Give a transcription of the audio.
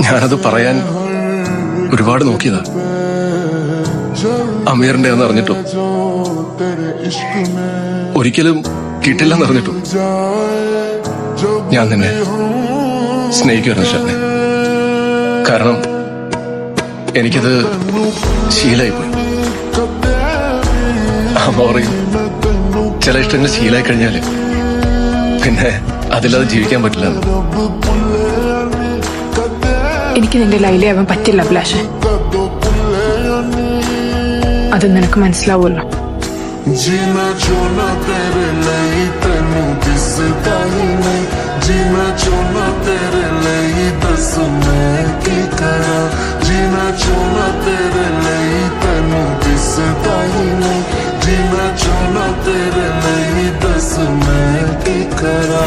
ഞാനത് പറയാൻ ഒരുപാട് നോക്കിയതാ. അമീറിന്റെ എന്ന് അറിഞ്ഞിട്ടും ഒരിക്കലും കിട്ടില്ലെന്ന് അറിഞ്ഞിട്ടും ഞാൻ നിന്നെ സ്നേഹിക്കുമായിരുന്നു ഷബ്നെ. കാരണം എനിക്കത് ശീലായിപ്പോയി. അമ്മ പറയും, ചില ഇഷ്ടങ്ങൾ ശീലായി കഴിഞ്ഞാല് പിന്നെ അതില്ലാതെ ജീവിക്കാൻ പറ്റില്ല. എനിക്ക് നിന്റെ ലൈലയാവാൻ പറ്റില്ല അഭിലാഷ്. അത് നിനക്ക് മനസ്സിലാവുമല്ലോ. जीना चोना तेरे लिए तेनू दिसदा ही नहीं, जीना चोना तेरे लिए दस मैं की करा, जीना चोना तेरे लिए तेनू दिसदा ही नहीं, जीना चोना तेरे लिए दस मैं की करा।